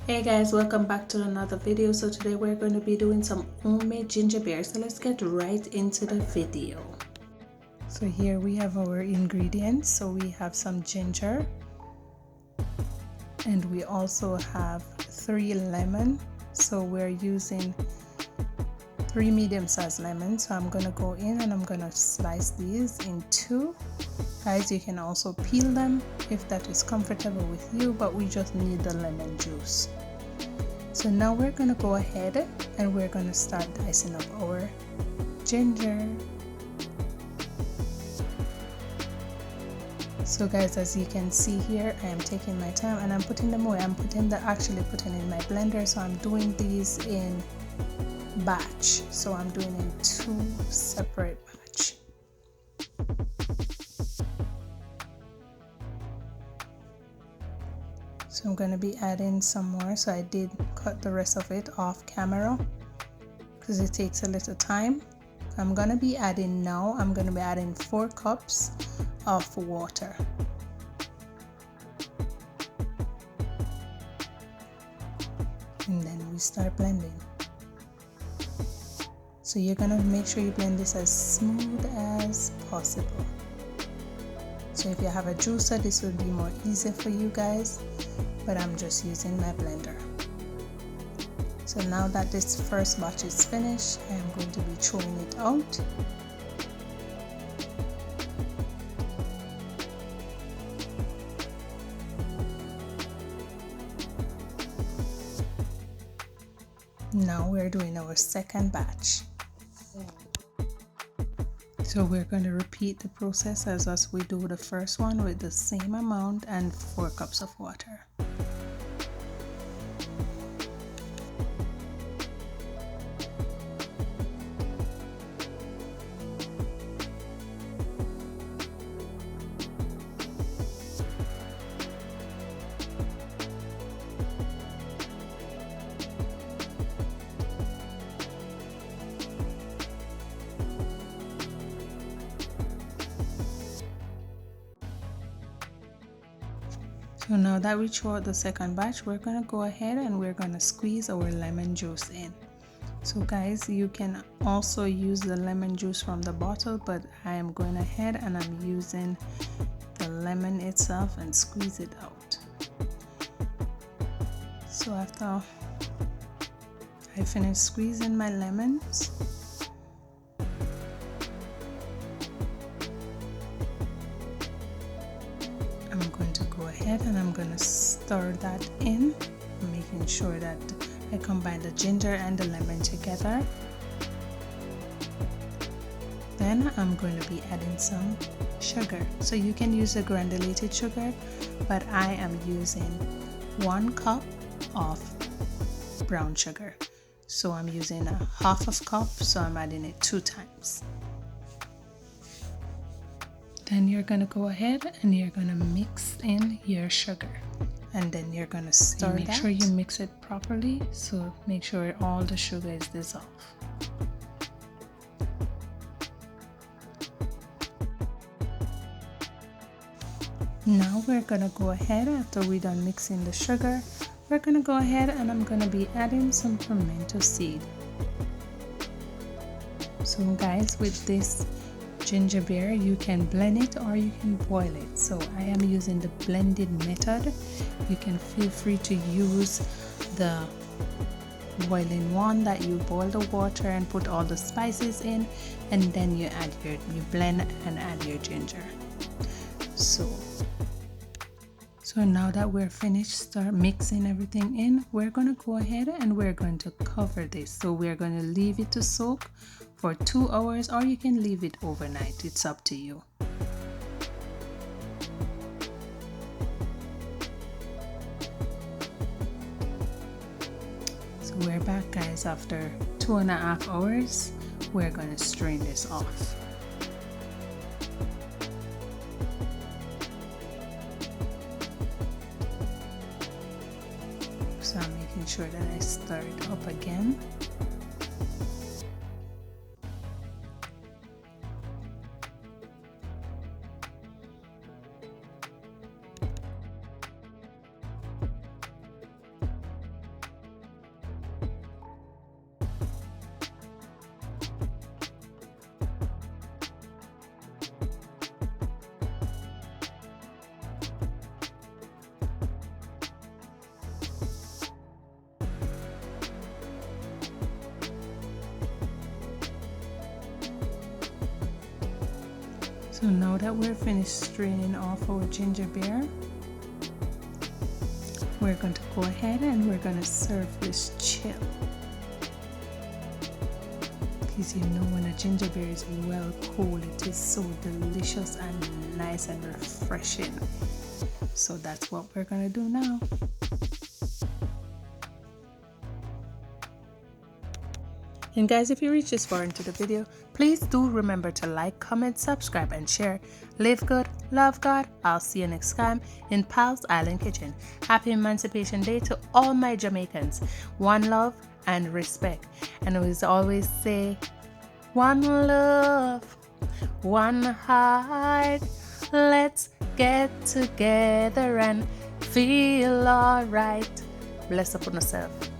Hey guys, welcome back to another video. So today we're going to be doing some homemade ginger beer. So let's get right into the video. So here we have our ingredients. So we have some ginger and we also have 3 lemon. So we're using 3 medium-sized lemons. So I'm going to go in and I'm going to slice these in 2. Guys, you can also peel them if that is comfortable with you, but we just need the lemon juice. So now we're going to go ahead and we're going to start dicing up our ginger. So guys, as you can see here, I am taking my time and I'm putting them away. I'm actually putting in my blender. So I'm doing these in batch. So I'm doing in 2 separate batch. So I'm going to be adding some more. So I did cut the rest of it off camera because it takes a little time. I'm going to be adding 4 cups of water. And then we start blending. So you're going to make sure you blend this as smooth as possible. So if you have a juicer, this would be more easy for you guys, but I'm just using my blender. So now that this first batch is finished, I am going to be throwing it out. Now we're doing our second batch. So we're going to repeat the process as we do the first one with the same amount and 4 cups of water. So now that we throw out the second batch, we're going to go ahead and we're going to squeeze our lemon juice in. So guys, you can also use the lemon juice from the bottle, but I am going ahead and I'm using the lemon itself and squeeze it out. So after I finish squeezing my lemons, I'm going to go ahead and I'm going to stir that in, making sure that I combine the ginger and the lemon together. Then I'm going to be adding some sugar. So you can use a granulated sugar, but I am using 1 cup of brown sugar. So I'm using a half of cup, so I'm adding it 2 times. Then you're going to go ahead and you're going to mix in your sugar, and then you're going to stir. Make sure you mix it properly, so make sure all the sugar is dissolved. Now we're going to go ahead, after we're done mixing the sugar, we're going to go ahead and I'm going to be adding some pimento seed. So guys, with this ginger beer, you can blend it or you can boil it. So I am using the blended method. You can feel free to use the boiling one, that you boil the water and put all the spices in, and then you blend and add your ginger. So now that we're finished start mixing everything in, we're going to go ahead and we're going to cover this. So we're going to leave it to soak for 2 hours, or you can leave it overnight. It's up to you. So we're back, guys. After 2.5 hours, we're going to strain this off. So I'm making sure that I stir it up again. So now that we're finished straining off our ginger beer, we're going to go ahead and we're going to serve this chill. Because you know when a ginger beer is well cooled, it is so delicious and nice and refreshing. So that's what we're going to do now. And guys, if you reach this far into the video, please do remember to like, comment, subscribe, and share. Live good, love God. I'll see you next time in Pal's Island Kitchen. Happy Emancipation Day to all my Jamaicans. One love and respect. And we always say, one love, one heart. Let's get together and feel alright. Bless upon yourself.